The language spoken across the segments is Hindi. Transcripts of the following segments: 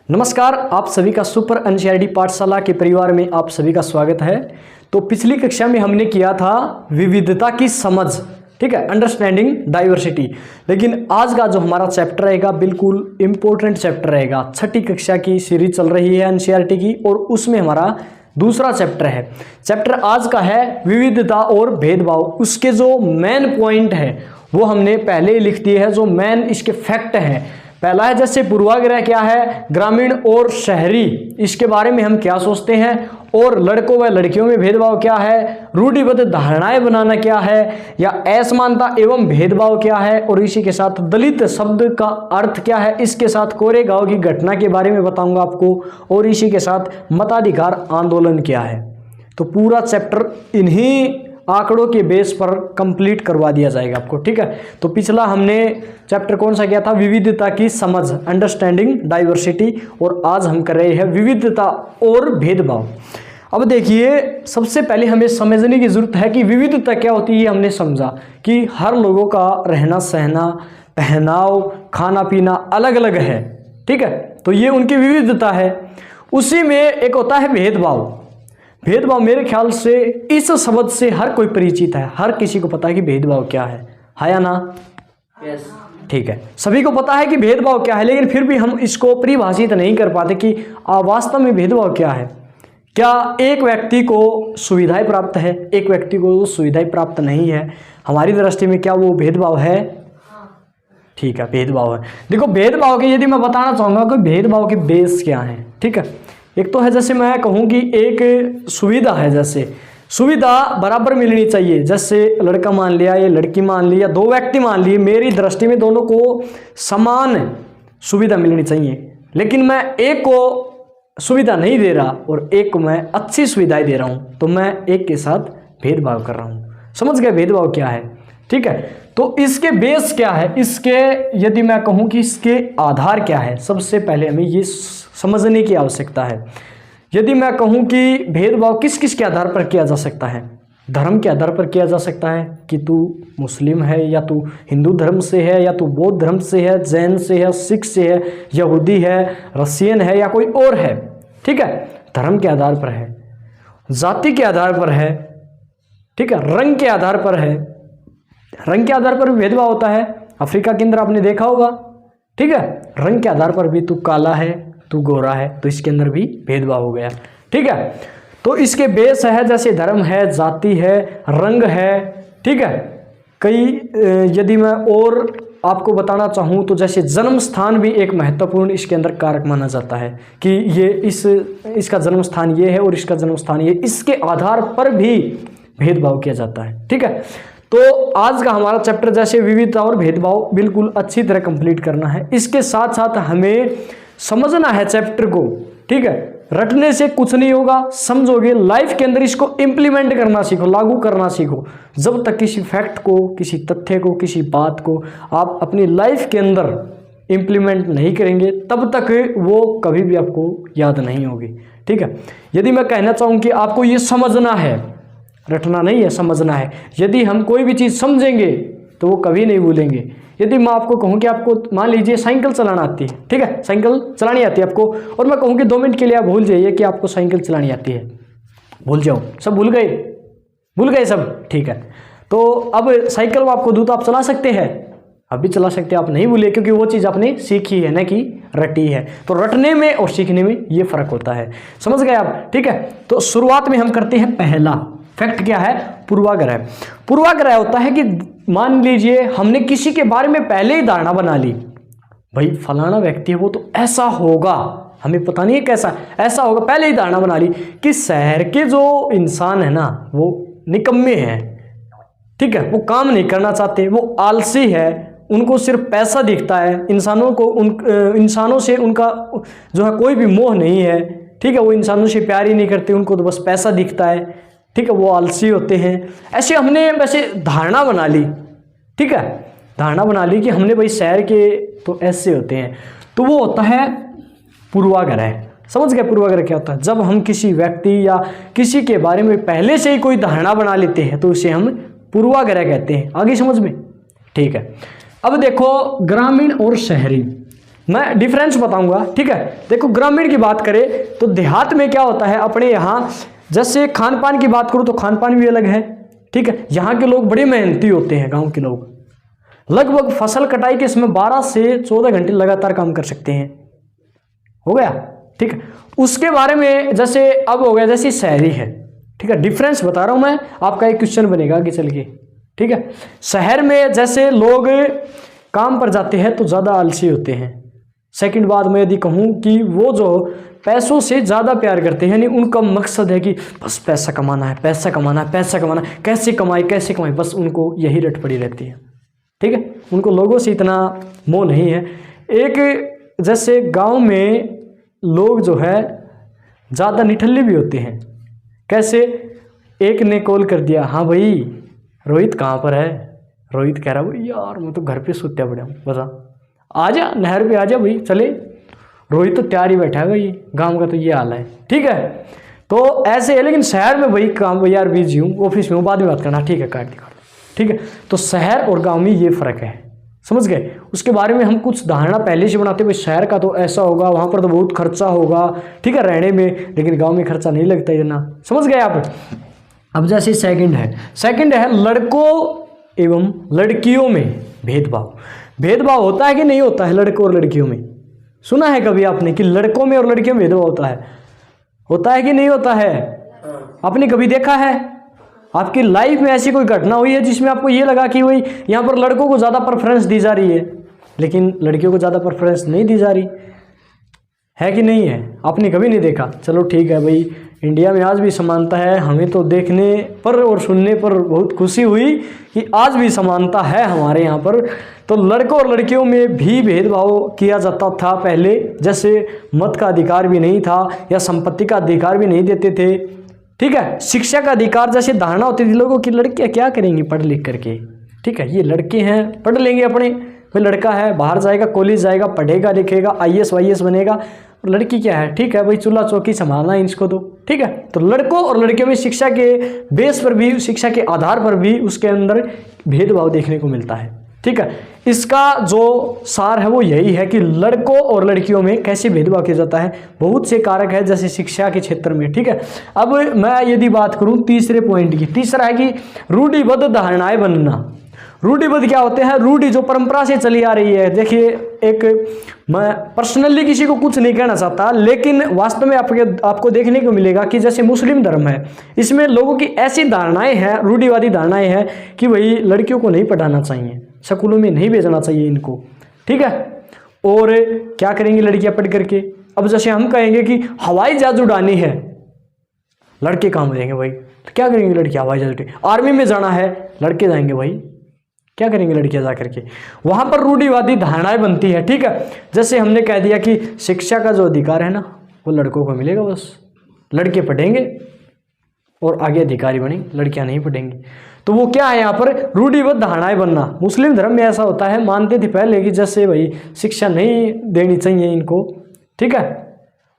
नमस्कार, आप सभी का सुपर एनसीईआरटी पाठशाला के परिवार में आप सभी का स्वागत है। तो पिछली कक्षा में हमने किया था विविधता की समझ, ठीक है, अंडरस्टैंडिंग डाइवर्सिटी। लेकिन आज का जो हमारा चैप्टर रहेगा बिल्कुल इम्पोर्टेंट चैप्टर रहेगा। छठी कक्षा की सीरीज चल रही है एनसीईआरटी की और उसमें हमारा दूसरा चैप्टर है। चैप्टर आज का है विविधता और भेदभाव। उसके जो मेन पॉइंट है वो हमने पहले ही लिख दिए हैं, जो मेन इसके फैक्ट हैं। पहला है जैसे पूर्वाग्रह क्या है, ग्रामीण और शहरी, इसके बारे में हम क्या सोचते हैं, और लड़कों व लड़कियों में भेदभाव क्या है, रूढ़िबद्ध धारणाएं बनाना क्या है, या असमानता एवं भेदभाव क्या है, और इसी के साथ दलित शब्द का अर्थ क्या है, इसके साथ कोरेगांव की घटना के बारे में बताऊंगा आपको, और इसी के साथ मताधिकार आंदोलन क्या है। तो पूरा चैप्टर इन्हीं आंकड़ों के बेस पर कंप्लीट करवा दिया जाएगा आपको, ठीक है। तो पिछला हमने चैप्टर कौन सा किया था, विविधता की समझ, अंडरस्टैंडिंग डाइवर्सिटी, और आज हम कर रहे हैं विविधता और भेदभाव। अब देखिए, सबसे पहले हमें समझने की जरूरत है कि विविधता क्या होती है। हमने समझा कि हर लोगों का रहना सहना, पहनाव, खाना पीना अलग अलग है, ठीक है, तो ये उनकी विविधता है। उसी में एक होता है भेदभाव। भेदभाव मेरे ख्याल से इस शब्द से हर कोई परिचित है, हर किसी को पता है कि भेदभाव क्या है या ना? यस, ठीक है, सभी को पता है कि भेदभाव क्या है, लेकिन फिर भी हम इसको परिभाषित नहीं कर पाते कि वास्तव में भेदभाव क्या है। क्या एक व्यक्ति को सुविधाएं प्राप्त है, एक व्यक्ति को सुविधाएं प्राप्त नहीं है, हमारी दृष्टि में क्या वो भेदभाव है? ठीक है, भेदभाव है। देखो, भेदभाव के यदि मैं बताना चाहूंगा कि भेदभाव के बेस क्या है, ठीक है। एक तो है, जैसे मैं कहूँ कि एक सुविधा है, जैसे सुविधा बराबर मिलनी चाहिए। जैसे लड़का मान लिया, ये लड़की मान ली, या दो व्यक्ति मान लिए, मेरी दृष्टि में दोनों को समान सुविधा मिलनी चाहिए। लेकिन मैं एक को सुविधा नहीं दे रहा और एक को मैं अच्छी सुविधाएं दे रहा हूँ, तो मैं एक के साथ भेदभाव कर रहा हूँ। समझ गए भेदभाव क्या है, ठीक है। तो इसके बेस क्या है, इसके यदि मैं कहूँ कि इसके आधार क्या है, सबसे पहले हमें ये समझने की आवश्यकता है। यदि मैं कहूँ कि भेदभाव किस किस के आधार पर किया जा सकता है, धर्म के आधार पर किया जा सकता है कि तू मुस्लिम है, या तू हिंदू धर्म से है, या तू बौद्ध धर्म से है, जैन से है, सिख से है, यहूदी है, रसियन है, या कोई और है, ठीक है। धर्म के आधार पर है, जाति के आधार पर है, ठीक है, रंग के आधार पर है। रंग के आधार पर भी भेदभाव होता है, अफ्रीका के अंदर आपने देखा होगा, ठीक है। रंग के आधार पर भी तू काला है, तू गोरा है, तो इसके अंदर भी भेदभाव हो गया, ठीक है। तो इसके बेस है, जैसे धर्म है, जाति है, रंग है, ठीक है। कई यदि मैं और आपको बताना चाहूँ तो जैसे जन्म स्थान भी एक महत्वपूर्ण इसके अंदर कारक माना जाता है कि ये इसका जन्म स्थान ये है और इसका जन्म स्थान ये, इसके आधार पर भी भेदभाव किया जाता है, ठीक है। तो आज का हमारा चैप्टर जैसे विविधता और भेदभाव बिल्कुल अच्छी तरह कंप्लीट करना है। इसके साथ साथ हमें समझना है चैप्टर को, ठीक है। रटने से कुछ नहीं होगा, समझोगे, लाइफ के अंदर इसको इम्प्लीमेंट करना सीखो, लागू करना सीखो। जब तक किसी फैक्ट को, किसी तथ्य को, किसी बात को आप अपनी लाइफ के अंदर इम्प्लीमेंट नहीं करेंगे, तब तक वो कभी भी आपको याद नहीं होगी, ठीक है। यदि मैं कहना चाहूँ कि आपको ये समझना है, रटना नहीं है, समझना है। यदि हम कोई भी चीज़ समझेंगे तो वो कभी नहीं भूलेंगे। यदि मैं आपको कहूँ कि आपको मान लीजिए साइकिल चलाना आती है, ठीक है, साइकिल चलानी आती है आपको, और मैं कहूँ कि 2 मिनट के लिए आप भूल जाइए कि आपको साइकिल चलानी आती है, भूल जाओ, सब भूल गए सब, ठीक है। तो अब साइकिल आपको दूँ तो आप चला सकते हैं, अभी चला सकते हैं, आप नहीं भूले, क्योंकि वो चीज़ आपने सीखी है, ना कि रटी है। तो रटने में और सीखने में ये फर्क होता है, समझ गए आप, ठीक है। तो शुरुआत में हम करते हैं, पहला फैक्ट क्या है, पूर्वाग्रह। पूर्वाग्रह होता है कि मान लीजिए हमने किसी के बारे में पहले ही धारणा बना ली, भाई फलाना व्यक्ति है वो तो ऐसा होगा, हमें पता नहीं है कैसा, ऐसा होगा, पहले ही धारणा बना ली कि शहर के जो इंसान है ना वो निकम्मे हैं, ठीक है, वो काम नहीं करना चाहते, वो आलसी है, उनको सिर्फ पैसा दिखता है, इंसानों से उनका जो है कोई भी मोह नहीं है, ठीक है, वो इंसानों से प्यार ही नहीं करते, उनको तो बस पैसा दिखता है, ठीक है, वो आलसी होते हैं। ऐसे हमने वैसे धारणा बना ली, ठीक है, धारणा बना ली कि हमने भाई शहर के तो ऐसे होते हैं, तो वो होता है पूर्वाग्रह। समझ गए पूर्वाग्रह क्या होता है? जब हम किसी व्यक्ति या किसी के बारे में पहले से ही कोई धारणा बना लेते हैं तो उसे हम पूर्वाग्रह कहते हैं। आगे समझ में, ठीक है। अब देखो, ग्रामीण और शहरी, मैं डिफरेंस बताऊंगा, ठीक है। देखो ग्रामीण की बात करें तो देहात में क्या होता है, अपने यहाँ जैसे खान पान की बात करूँ तो खान पान भी अलग है, ठीक है। यहाँ के लोग बड़े मेहनती होते हैं, गाँव के लोग लगभग फसल कटाई के इसमें 12 से 14 घंटे लगातार काम कर सकते हैं, हो गया, ठीक है। उसके बारे में जैसे अब हो गया जैसे शहरी है, ठीक है, डिफरेंस बता रहा हूं मैं, आपका एक क्वेश्चन बनेगा आगे चल के, ठीक है। शहर में जैसे लोग काम पर जाते हैं तो ज़्यादा आलसी होते हैं। सेकंड बात मैं यदि कहूँ कि वो जो पैसों से ज़्यादा प्यार करते हैं, यानी उनका मकसद है कि बस पैसा कमाना है, पैसा कमाना है, पैसा कमाना है, कैसे कमाए, बस उनको यही रट पड़ी रहती है, ठीक है। उनको लोगों से इतना मोह नहीं है। एक जैसे गांव में लोग जो है ज़्यादा निठल्ले भी होते हैं। कैसे, एक ने कॉल कर दिया, हाँ भाई रोहित कहाँ पर है, रोहित कह रहा भाई यार मैं तो घर पे सोता पड़ा हूँ, बता आजा नहर पे आजा भाई चले, रोहित तो तैयार ही बैठा है भाई, गाँव का तो ये हाल है, ठीक है। तो ऐसे है, लेकिन शहर में भाई काम यार बिजी हूँ, ऑफिस में हूँ, बाद में बात करना, ठीक है काट दिखा, ठीक है। तो शहर और गांव में ये फ़र्क है, समझ गए। उसके बारे में हम कुछ धारणा पहले से बनाते हुए, शहर का तो ऐसा होगा, वहाँ पर तो बहुत खर्चा होगा, ठीक है, रहने में, लेकिन गांव में खर्चा नहीं लगता इतना, समझ गए आप। अब जैसे सेकंड है लड़कों एवं लड़कियों में भेदभाव होता है कि नहीं होता है लड़कों और लड़कियों में? सुना है कभी आपने कि लड़कों में और लड़कियों में भेदभाव होता है कि नहीं होता है? आपने कभी देखा है? आपकी लाइफ में ऐसी कोई घटना हुई है जिसमें आपको ये लगा कि भाई यहाँ पर लड़कों को ज़्यादा प्रेफरेंस दी जा रही है लेकिन लड़कियों को ज़्यादा प्रेफरेंस नहीं दी जा रही है कि नहीं है? आपने कभी नहीं देखा? चलो ठीक है भाई, इंडिया में आज भी समानता है। हमें तो देखने पर और सुनने पर बहुत खुशी हुई कि आज भी समानता है हमारे यहाँ पर। तो लड़कों और लड़कियों में भी भेदभाव किया जाता था पहले, जैसे मत का अधिकार भी नहीं था या संपत्ति का अधिकार भी नहीं देते थे, ठीक है। शिक्षा का अधिकार जैसे धारणा होती थी लोगों की, लड़कियां क्या करेंगी पढ़ लिख करके, ठीक है, ये लड़के हैं पढ़ लेंगे अपने, कोई लड़का है बाहर जाएगा, कॉलेज जाएगा, पढ़ेगा लिखेगा, IAS वाईएएस बनेगा, लड़की क्या है, ठीक है भाई चूल्हा चौकी संभालना है इसको तो, ठीक है। तो लड़कों और लड़कियों में शिक्षा के बेस पर भी, शिक्षा के आधार पर भी उसके अंदर भेदभाव देखने को मिलता है, ठीक है। इसका जो सार है वो यही है कि लड़कों और लड़कियों में कैसे भेदभाव किया जाता है। बहुत से कारक है जैसे शिक्षा के क्षेत्र में, ठीक है। अब मैं यदि बात करूं तीसरे पॉइंट की, तीसरा है कि रूढ़िबद्ध धारणाएं बनना। रूढ़िबद्ध क्या होते हैं? रूढ़ि जो परंपरा से चली आ रही है। देखिए, एक मैं पर्सनली किसी को कुछ नहीं कहना चाहता, लेकिन वास्तव में आपको देखने को मिलेगा कि जैसे मुस्लिम धर्म है, इसमें लोगों की ऐसी धारणाएं हैं, रूढ़िवादी धारणाएं हैं कि भाई लड़कियों को नहीं पढ़ाना चाहिए, स्कूलों में नहीं भेजना चाहिए इनको, ठीक है। और क्या करेंगी लड़कियां पढ़ करके? अब जैसे हम कहेंगे कि हवाई जहाज उड़ानी है, लड़के काम हो जाएंगे भाई, तो क्या करेंगे लड़कियां? हवाई जहाज। आर्मी में जाना है, लड़के जाएंगे भाई, क्या करेंगे लड़कियां जा करके? वहां पर रूढ़िवादी धारणाएं बनती है, ठीक है। जैसे हमने कह दिया कि शिक्षा का जो अधिकार है ना वो लड़कों को मिलेगा, बस लड़के पढ़ेंगे और आगे अधिकारी बनेंगे, लड़कियां नहीं पढ़ेंगी। तो वो क्या है यहाँ पर? रूढ़िबद्ध धारणाएं बनना। मुस्लिम धर्म में ऐसा होता है, मानते थे पहले कि जैसे भाई शिक्षा नहीं देनी चाहिए इनको, ठीक है।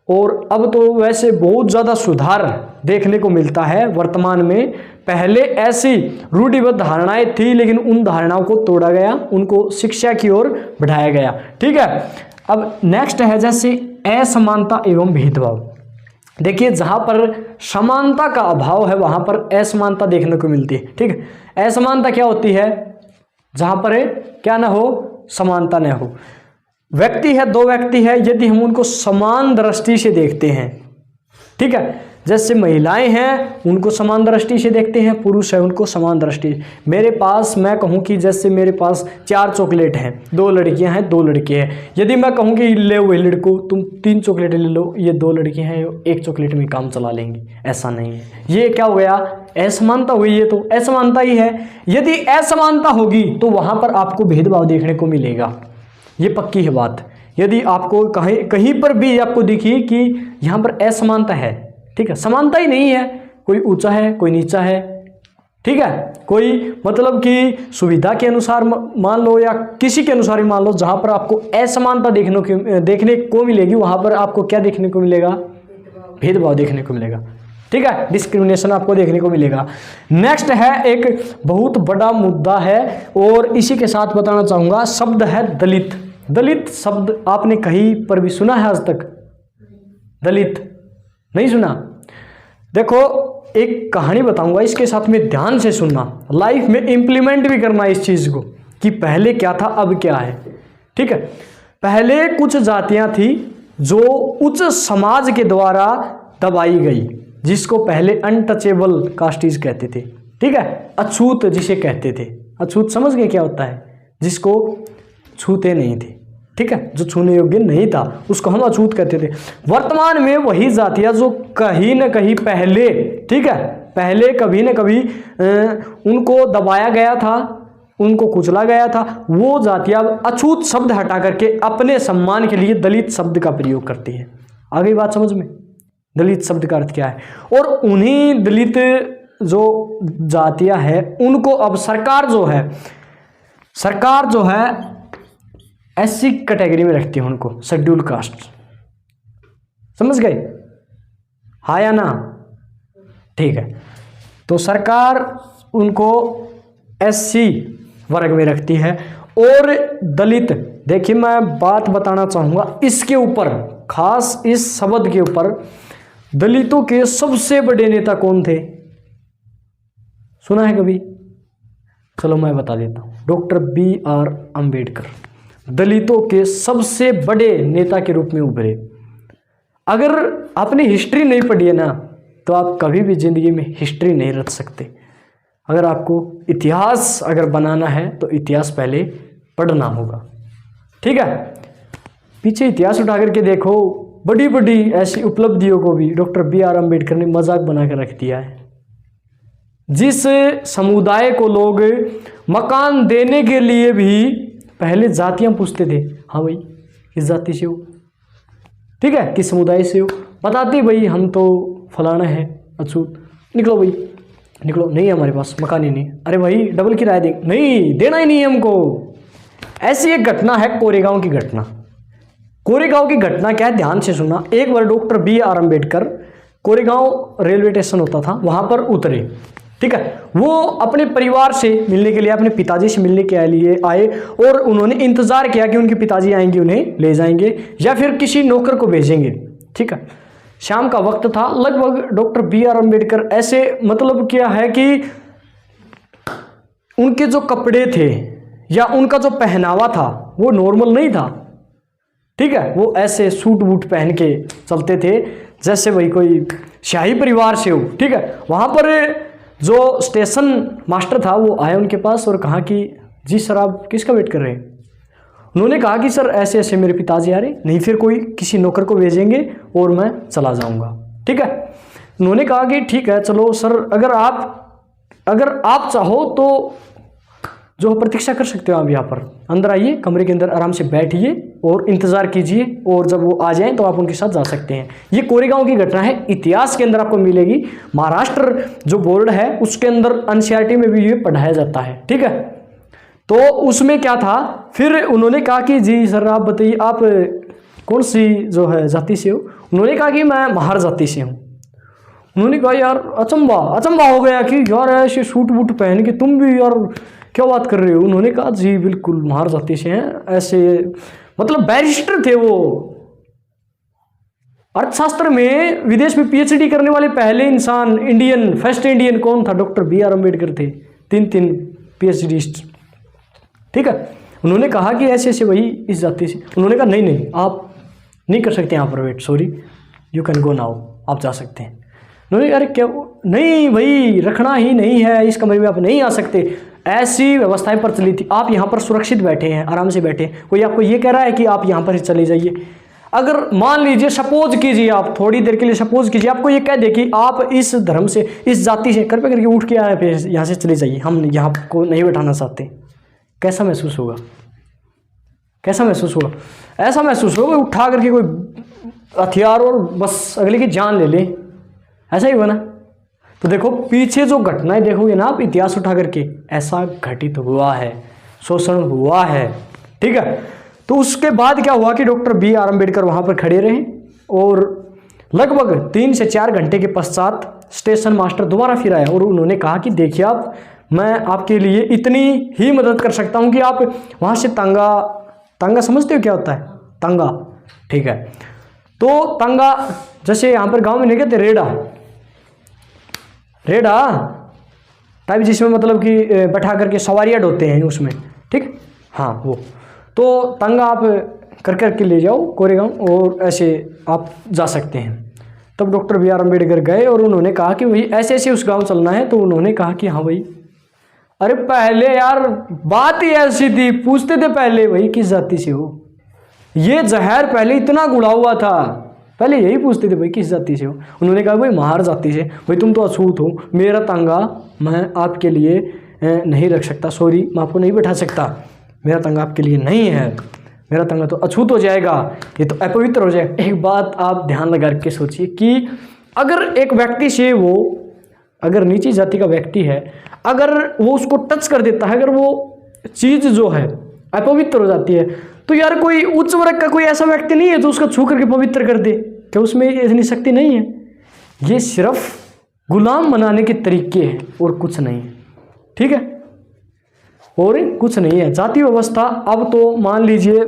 और अब तो वैसे बहुत ज़्यादा सुधार देखने को मिलता है वर्तमान में। पहले ऐसी रूढ़िबद्ध धारणाएं थी लेकिन उन धारणाओं को तोड़ा गया, उनको शिक्षा की ओर बढ़ाया गया, ठीक है। अब नेक्स्ट है जैसे असमानता एवं भेदभाव। देखिए, जहाँ पर समानता का अभाव है वहाँ पर असमानता देखने को मिलती है, ठीक है। असमानता क्या होती है? जहाँ पर क्या ना हो, समानता न हो। व्यक्ति है, दो व्यक्ति है, यदि हम उनको समान दृष्टि से देखते हैं, ठीक है, जैसे महिलाएं हैं उनको समान दृष्टि से देखते हैं, पुरुष है उनको समान दृष्टि। मेरे पास, मैं कहूँ कि जैसे मेरे पास 4 चॉकलेट हैं, 2 लड़कियां हैं, 2 लड़के हैं, यदि मैं कहूँ कि ले हुए लड़को तुम 3 चॉकलेट ले लो, ये 2 लड़के हैं 1 चॉकलेट में काम चला लेंगे, ऐसा नहीं है। ये क्या हो गया? असमानता हुई। ये तो असमानता ही है। यदि असमानता होगी तो वहाँ पर आपको भेदभाव देखने को मिलेगा, ये पक्की है बात। यदि आपको कहीं पर भी आपको दिखी कि यहाँ पर असमानता है, ठीक है, समानता ही नहीं है, कोई ऊंचा है कोई नीचा है, ठीक है, कोई मतलब कि सुविधा के अनुसार मान लो या किसी के अनुसार ही मान लो, जहाँ पर आपको असमानता देखने को मिलेगी वहाँ पर आपको क्या देखने को मिलेगा? भेदभाव देखने को मिलेगा, ठीक है, डिस्क्रिमिनेशन आपको देखने को मिलेगा। नेक्स्ट है एक बहुत बड़ा मुद्दा है और इसी के साथ बताना चाहूँगा, शब्द है दलित। दलित शब्द आपने कहीं पर भी सुना है आज तक? दलित नहीं सुना? देखो एक कहानी बताऊंगा, इसके साथ में ध्यान से सुनना, लाइफ में इम्प्लीमेंट भी करना इस चीज़ को कि पहले क्या था अब क्या है। ठीक है, पहले कुछ जातियां थी जो उच्च समाज के द्वारा दबाई गई, जिसको पहले अनटचेबल कास्टीज कहते थे। ठीक है, अछूत जिसे कहते थे। अछूत समझ गए क्या होता है? जिसको छूते नहीं थे। ठीक है, जो छूने योग्य नहीं था उसको हम अछूत कहते थे। वर्तमान में वही जातियां जो कहीं न कहीं पहले, ठीक है, पहले कभी न कभी उनको दबाया गया था, उनको कुचला गया था, वो जातियां अछूत शब्द हटा करके अपने सम्मान के लिए दलित शब्द का प्रयोग करती है। आ गई बात समझ में? दलित शब्द का अर्थ क्या है? और उन्हीं दलित जो जातियां हैं उनको अब सरकार जो है एससी कैटेगरी में रखती है, उनको शेड्यूल कास्ट। समझ गए? हाँ या ना? ठीक है, तो सरकार उनको एससी वर्ग में रखती है। और दलित, देखिए मैं बात बताना चाहूंगा इसके ऊपर, खास इस शब्द के ऊपर। दलितों के सबसे बड़े नेता कौन थे? सुना है कभी? चलो मैं बता देता हूं, डॉक्टर BR अम्बेडकर दलितों के सबसे बड़े नेता के रूप में उभरे। अगर आपने हिस्ट्री नहीं पढ़ी है ना, तो आप कभी भी जिंदगी में हिस्ट्री नहीं रच सकते। अगर आपको इतिहास अगर बनाना है तो इतिहास पहले पढ़ना होगा। ठीक है, पीछे इतिहास उठा करके देखो, बड़ी बड़ी ऐसी उपलब्धियों को भी डॉक्टर BR अम्बेडकर ने मजाक बना कर रख दिया है। जिस समुदाय को लोग मकान देने के लिए भी पहले जातियां पूछते थे, हाँ भाई किस जाति से हो, ठीक है, किस समुदाय से हो, बताते भाई हम तो फलाना है, अछूत, निकलो भाई निकलो, नहीं है हमारे पास मकान ही नहीं। अरे भाई डबल किराया दे, नहीं देना ही नहीं है हमको। ऐसी एक घटना है कोरेगांव की घटना। कोरेगांव की घटना क्या है, ध्यान से सुनना। एक बार doctor BR Ambedkar Koregaon railway station होता था, वहां पर उतरे। ठीक है, वो अपने परिवार से मिलने के लिए, अपने पिताजी से मिलने के लिए आए और उन्होंने इंतजार किया कि उनके पिताजी आएंगे, उन्हें ले जाएंगे या फिर किसी नौकर को भेजेंगे। ठीक है, शाम का वक्त था, लगभग डॉक्टर BR अम्बेडकर ऐसे, मतलब क्या है कि उनके जो कपड़े थे या उनका जो पहनावा था वो नॉर्मल नहीं था। ठीक है, वो ऐसे सूट बूट पहन के चलते थे जैसे भाई कोई शाही परिवार से हो। ठीक है, वहां पर जो स्टेशन मास्टर था वो आया उनके पास और कहा कि जी सर आप किसका वेट कर रहे हैं? उन्होंने कहा कि सर ऐसे ऐसे मेरे पिताजी आ रहे, नहीं फिर कोई किसी नौकर को भेजेंगे और मैं चला जाऊंगा। ठीक है, उन्होंने कहा कि ठीक है चलो सर, अगर आप चाहो तो जो प्रतीक्षा कर सकते हो आप यहाँ पर, अंदर आइए, कमरे के अंदर आराम से बैठिए और इंतज़ार कीजिए, और जब वो आ जाएं तो आप उनके साथ जा सकते हैं। ये कोरेगांव की घटना है, इतिहास के अंदर आपको मिलेगी। महाराष्ट्र जो बोर्ड है उसके अंदर NCERT में भी ये पढ़ाया जाता है। ठीक है, तो उसमें क्या था, फिर उन्होंने कहा कि जी सर आप बताइए आप कौन सी जो है जाति से हो? उन्होंने कहा कि मैं महार जाति से हूँ। उन्होंने कहा यार अचंबा हो गया कि यार ऐसे सूट बूट पहन के तुम भी यार क्या बात कर रहे हो? उन्होंने कहा जी बिल्कुल महार जाति से हैं, ऐसे मतलब बैरिस्टर थे वो। अर्थशास्त्र में विदेश में PhD करने वाले पहले इंसान, फर्स्ट इंडियन कौन था? डॉक्टर BR अम्बेडकर थे, 3 PhDs। ठीक है, उन्होंने कहा कि ऐसे ऐसे वही इस जाति से। उन्होंने कहा नहीं आप नहीं कर सकते यहाँ पर wait, sorry you can go now, आप जा सकते हैं। उन्होंने कहा अरे क्या, नहीं भाई रखना ही नहीं है, इस कमरे में आप नहीं आ सकते। ऐसी व्यवस्थाएं प्रचलित थी, आप यहाँ पर सुरक्षित बैठे हैं, आराम से बैठे, कोई आपको ये कह रहा है कि आप यहाँ पर ही चले जाइए। अगर मान लीजिए सपोज कीजिए, आप थोड़ी देर के लिए सपोज कीजिए, आपको ये कह दे कि आप इस धर्म से, इस जाति से, कृपया करके उठ के आए, फिर यहाँ से चले जाइए, हम यहाँ को नहीं बैठाना चाहते, कैसा महसूस होगा? कैसा महसूस होगा? ऐसा महसूस होगा उठा करके कोई हथियार और बस अगले की जान ले ले, ऐसा ही हुआ ना। तो देखो पीछे जो घटनाएं देखोगे ना आप, इतिहास उठा करके, ऐसा घटित हुआ है, शोषण हुआ है। ठीक है, तो उसके बाद क्या हुआ कि डॉक्टर BR अम्बेडकर वहां पर खड़े रहे और लगभग 3 से 4 घंटे के पश्चात स्टेशन मास्टर दोबारा फिर आया और उन्होंने कहा कि देखिए आप, मैं आपके लिए इतनी ही मदद कर सकता हूं कि आप वहां से तांगा समझते हो क्या होता है? तांगा, ठीक है। तो तांगा जैसे यहाँ पर गांव में नहीं कहते रेड़ा, रेड़ा टाइप, जिसमें मतलब कि बैठा करके सवारियाँ ढोते हैं उसमें, ठीक, हाँ वो। तो तांगा आप कर करके ले जाओ कोरेगांव और ऐसे आप जा सकते हैं। तब डॉक्टर बी आर अम्बेडकर गए और उन्होंने कहा कि भाई ऐसे ऐसे उस गांव चलना है। तो उन्होंने कहा कि हाँ भाई, अरे पहले यार बात ही ऐसी थी, पूछते थे पहले भाई किस जाति से हो, ये जहर पहले इतना गुड़ा हुआ था, पहले यही पूछते थे भाई किस जाति से हो। उन्होंने कहा भाई महार जाति से। भाई तुम तो अछूत हो, मेरा तांगा मैं आपके लिए नहीं रख सकता, सॉरी मैं आपको नहीं बैठा सकता, मेरा तांगा आपके लिए नहीं है, मेरा तांगा तो अछूत हो जाएगा, ये तो अपवित्र हो जाएगा। एक बात आप ध्यान लगा के सोचिए कि अगर एक व्यक्ति से वो, अगर नीची जाति का व्यक्ति है, अगर वो उसको टच कर देता है, अगर वो चीज़ जो है अपवित्र हो जाती है, तो यार कोई उच्च वर्ग का कोई ऐसा व्यक्ति नहीं है जो उसको छू करके पवित्र कर दे, क्या उसमें इतनी शक्ति नहीं है? ये सिर्फ गुलाम बनाने के तरीके हैं और कुछ नहीं है, ठीक है, और कुछ नहीं है। जाति व्यवस्था, अब तो मान लीजिए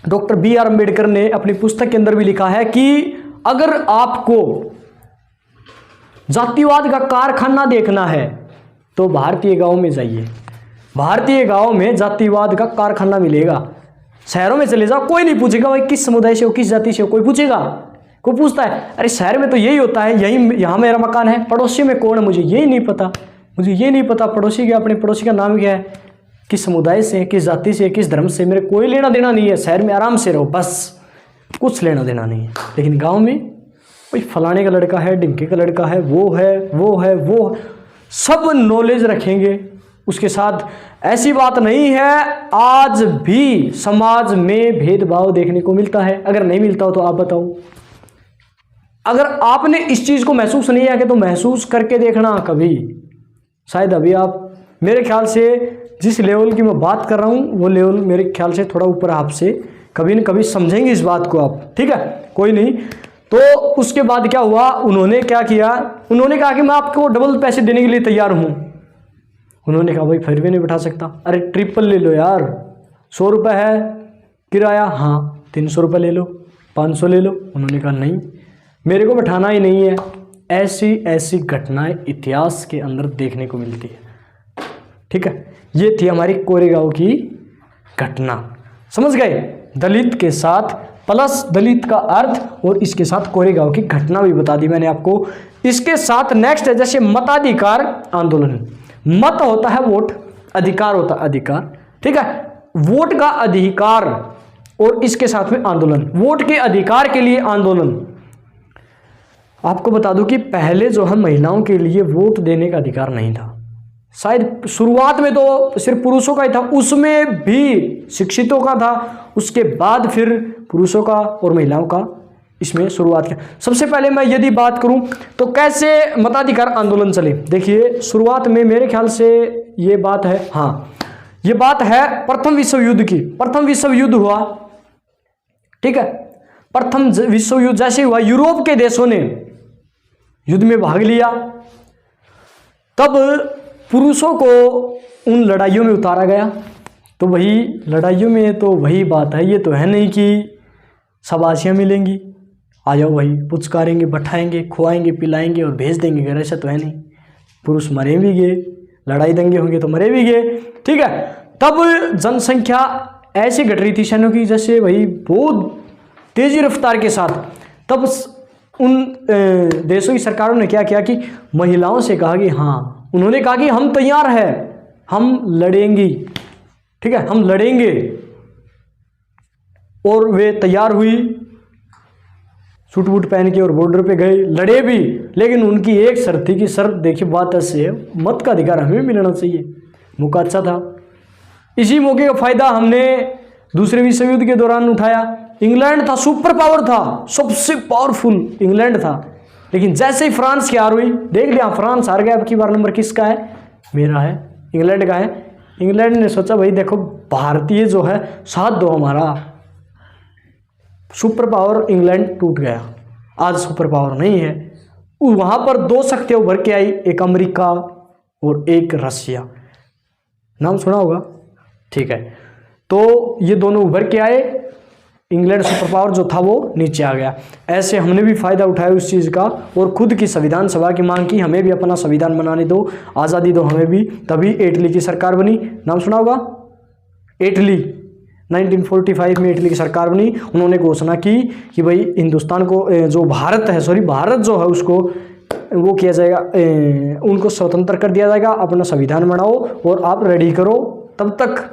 डॉक्टर बी आर अम्बेडकर ने अपनी पुस्तक के अंदर भी लिखा है कि अगर आपको जातिवाद का कारखाना देखना है तो भारतीय गांव में जाइए, भारतीय गांव में जातिवाद का कारखाना मिलेगा। शहरों में चले जाओ, कोई नहीं पूछेगा भाई किस समुदाय से हो, किस जाति से हो, कोई पूछेगा? कोई पूछता है? अरे शहर में तो यही होता है, यही यहाँ मेरा मकान है, पड़ोसी में कौन है मुझे यही नहीं पता, मुझे ये नहीं पता पड़ोसी क्या, अपने पड़ोसी का नाम क्या है, किस समुदाय से, किस जाति से, किस धर्म से, मेरे कोई लेना देना नहीं है। शहर में आराम से रहो, बस कुछ लेना देना नहीं है। लेकिन गाँव में भाई फलाने का लड़का है, ढिमके का लड़का है, वो है, वो है, वो सब नॉलेज रखेंगे उसके साथ। ऐसी बात नहीं है, आज भी समाज में भेदभाव देखने को मिलता है। अगर नहीं मिलता हो तो आप बताओ। अगर आपने इस चीज़ को महसूस नहीं किया तो महसूस करके देखना कभी, शायद अभी आप, मेरे ख्याल से जिस लेवल की मैं बात कर रहा हूँ वो लेवल मेरे ख्याल से थोड़ा ऊपर आपसे, कभी न कभी समझेंगे इस बात को आप, ठीक है, कोई नहीं। तो उसके बाद क्या हुआ, उन्होंने क्या किया, उन्होंने कहा कि मैं आपको डबल पैसे देने के लिए तैयार हूँ। उन्होंने कहा भाई फिर भी नहीं बैठा सकता। अरे ट्रिपल ले लो यार, 100 रुपये है किराया, हाँ 300 रुपये ले लो, 500 ले लो। उन्होंने कहा नहीं, मेरे को बैठाना ही नहीं है। ऐसी ऐसी घटनाएं इतिहास के अंदर देखने को मिलती है, ठीक है। ये थी हमारी कोरेगांव की घटना, समझ गए? दलित के साथ प्लस दलित का अर्थ और इसके साथ कोरेगांव की घटना भी बता दी मैंने आपको। इसके साथ नेक्स्ट है जैसे मताधिकार आंदोलन। मत होता है वोट, अधिकार होता है अधिकार, ठीक है। वोट का अधिकार और इसके साथ में आंदोलन, वोट के अधिकार के लिए आंदोलन। आपको बता दूं कि पहले जो है महिलाओं के लिए वोट देने का अधिकार नहीं था। शायद शुरुआत में तो सिर्फ पुरुषों का ही था, उसमें भी शिक्षितों का था, उसके बाद फिर पुरुषों का और महिलाओं का इसमें शुरुआत किया। सबसे पहले मैं यदि बात करूं तो कैसे मताधिकार आंदोलन चले, देखिए शुरुआत में मेरे ख्याल से ये बात है, हाँ ये बात है प्रथम विश्व युद्ध की। प्रथम विश्व युद्ध हुआ, ठीक है। प्रथम विश्व युद्ध जैसे हुआ, यूरोप के देशों ने युद्ध में भाग लिया, तब पुरुषों को उन लड़ाइयों में उतारा गया। तो वही लड़ाइयों में तो वही बात है, ये तो है नहीं कि शाबाशियाँ मिलेंगी, आ जाओ वही पुचकारेंगे, बैठाएंगे, खुआएंगे, पिलाएंगे और भेज देंगे घर, ऐसा तो है नहीं। पुरुष मरे भी गए, लड़ाई दंगे होंगे तो मरे भी गए, ठीक है। तब जनसंख्या ऐसे घट रही थी सैन्यों की, जैसे वही बहुत तेजी रफ्तार के साथ। तब उन देशों की सरकारों ने क्या किया कि महिलाओं से कहा कि हाँ, उन्होंने कहा कि हम तैयार हैं, हम लड़ेंगी, ठीक है, हम लड़ेंगे। और वे तैयार हुई, सूट बूट पहन के और बॉर्डर पे गए, लड़े भी। लेकिन उनकी एक शर्त थी कि सर देखिए बात ऐसे है, मत का अधिकार हमें मिलना चाहिए। मौका अच्छा था, इसी मौके का फायदा हमने दूसरे विश्व युद्ध के दौरान उठाया। इंग्लैंड था, सुपर पावर था, सबसे पावरफुल इंग्लैंड था। लेकिन जैसे ही फ्रांस की हार हुई, देख लिया फ्रांस हार गया, अब की बार नंबर किसका है, मेरा है, इंग्लैंड का है। इंग्लैंड ने सोचा भाई देखो भारतीय जो है साथ दो हमारा, सुपर पावर इंग्लैंड टूट गया, आज सुपर पावर नहीं है। वहां पर दो शक्तियां उभर के आई, एक अमेरिका और एक रशिया, नाम सुना होगा, ठीक है। तो ये दोनों उभर के आए, इंग्लैंड सुपर पावर जो था वो नीचे आ गया। ऐसे हमने भी फ़ायदा उठाया उस चीज़ का और खुद की संविधान सभा की मांग की, हमें भी अपना संविधान बनाने दो, आज़ादी दो हमें भी। तभी इटली की सरकार बनी, नाम सुना होगा इटली। 1945 में इटली की सरकार बनी। उन्होंने घोषणा की कि भाई हिंदुस्तान को जो भारत है, भारत जो है उसको वो किया जाएगा, उनको स्वतंत्र कर दिया जाएगा, अपना संविधान बनाओ और आप रेडी करो, तब तक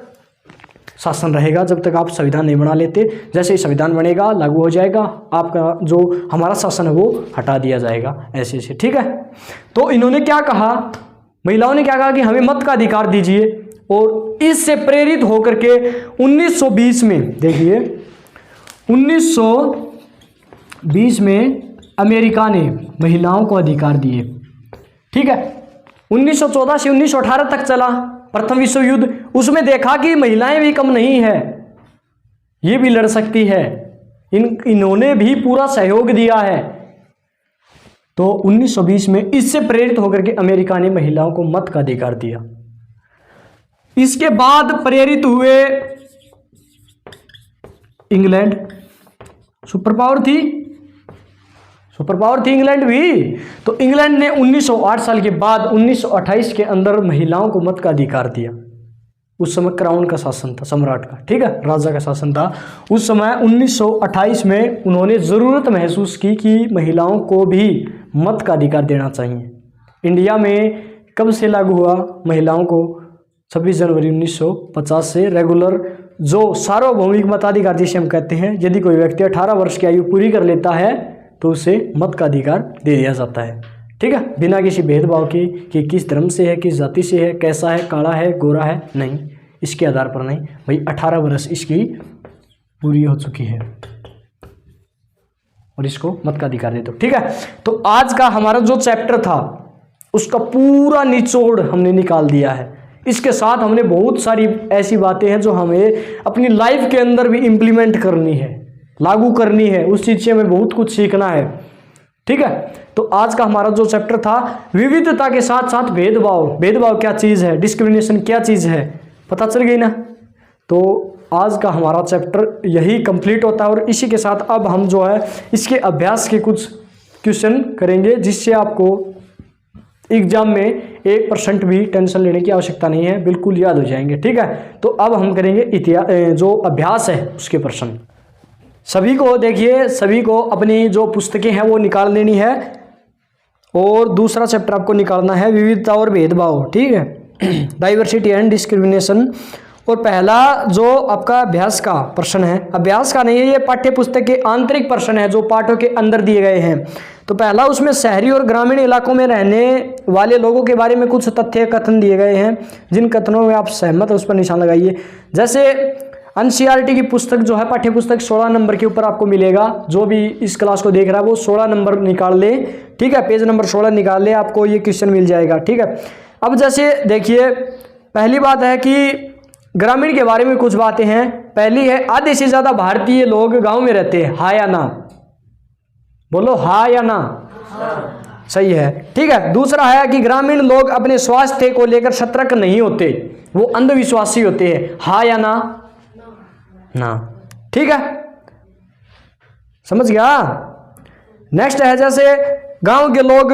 शासन रहेगा जब तक आप संविधान नहीं बना लेते। जैसे ही संविधान बनेगा लागू हो जाएगा, आपका जो हमारा शासन है वो हटा दिया जाएगा, ऐसे ऐसे, ठीक है। तो इन्होंने क्या कहा, महिलाओं ने क्या कहा कि हमें मत का अधिकार दीजिए। और इससे प्रेरित होकर के 1920 में, देखिए 1920 में अमेरिका ने महिलाओं को अधिकार दिए, ठीक है। 1914 से 1918 तक चला प्रथम विश्व युद्ध। उसमें देखा कि महिलाएं भी कम नहीं है, ये भी लड़ सकती है, इन्होंने भी पूरा सहयोग दिया है। तो 1920 में इससे प्रेरित होकर के अमेरिका ने महिलाओं को मत का अधिकार दिया। इसके बाद प्रेरित हुए इंग्लैंड, सुपर पावर थी इंग्लैंड भी। तो इंग्लैंड ने 1908 साल के बाद 1928 के अंदर महिलाओं को मत का अधिकार दिया। उस समय क्राउन का शासन था, सम्राट का, ठीक है, राजा का शासन था उस समय। 1928 में उन्होंने ज़रूरत महसूस की कि महिलाओं को भी मत का अधिकार देना चाहिए। इंडिया में कब से लागू हुआ महिलाओं को? 26 जनवरी 1950 से रेगुलर जो सार्वभौमिक मताधिकार जिसे हम कहते हैं, यदि कोई व्यक्ति 18 वर्ष की आयु पूरी कर लेता है तो उसे मत का अधिकार दे दिया जाता है, ठीक है, बिना किसी भेदभाव के कि किस धर्म से है, किस जाति से है, कैसा है, काला है, गोरा है, नहीं, इसके आधार पर नहीं, भाई 18 वर्ष इसकी पूरी हो चुकी है और इसको मत का अधिकार दे दो, ठीक है। तो आज का हमारा जो चैप्टर था उसका पूरा निचोड़ हमने निकाल दिया है। इसके साथ हमने बहुत सारी ऐसी बातें हैं जो हमें अपनी लाइफ के अंदर भी इम्प्लीमेंट करनी है, लागू करनी है, उस चीज़ से हमें बहुत कुछ सीखना है, ठीक है। तो आज का हमारा जो चैप्टर था विविधता के साथ साथ भेदभाव क्या चीज़ है, डिस्क्रिमिनेशन क्या चीज़ है, पता चल गई ना। तो आज का हमारा चैप्टर यही कंप्लीट होता है और इसी के साथ अब हम जो है इसके अभ्यास के कुछ क्वेश्चन करेंगे जिससे आपको एग्जाम में 1% भी टेंशन लेने की आवश्यकता नहीं है, बिल्कुल याद हो जाएंगे, ठीक है। तो अब हम करेंगे इतिहास जो अभ्यास है उसके प्रश्न। सभी को देखिए, सभी को अपनी जो पुस्तकें हैं वो निकाल लेनी है और दूसरा चैप्टर आपको निकालना है विविधता और भेदभाव, ठीक है, डाइवर्सिटी एंड डिस्क्रिमिनेशन। और पहला जो आपका अभ्यास का प्रश्न है, अभ्यास का नहीं है, ये पाठ्य पुस्तक के आंतरिक प्रश्न है जो पाठों के अंदर दिए गए हैं। तो पहला उसमें शहरी और ग्रामीण इलाकों में रहने वाले लोगों के बारे में कुछ तथ्य कथन दिए गए हैं, जिन कथनों में आप सहमत है उस पर निशान लगाइए। जैसे एनसीईआरटी की पुस्तक जो है पाठ्य पुस्तक 16 नंबर के ऊपर आपको मिलेगा, जो भी इस क्लास को देख रहा है वो 16 नंबर निकाल ले, ठीक है, पेज नंबर 16 निकाल ले, आपको ये क्वेश्चन मिल जाएगा, ठीक है। अब जैसे देखिए पहली बात है कि ग्रामीण के बारे में कुछ बातें हैं। पहली है आधे से ज़्यादा भारतीय लोग गांव में रहते हैं, हाँ या ना, बोलो हाँ या ना, सही है, ठीक है। दूसरा है कि ग्रामीण लोग अपने स्वास्थ्य को लेकर सतर्क नहीं होते, वो अंधविश्वासी होते हैं, हाँ या ना, ना, ठीक है, समझ गया। नेक्स्ट है जैसे गांव के लोग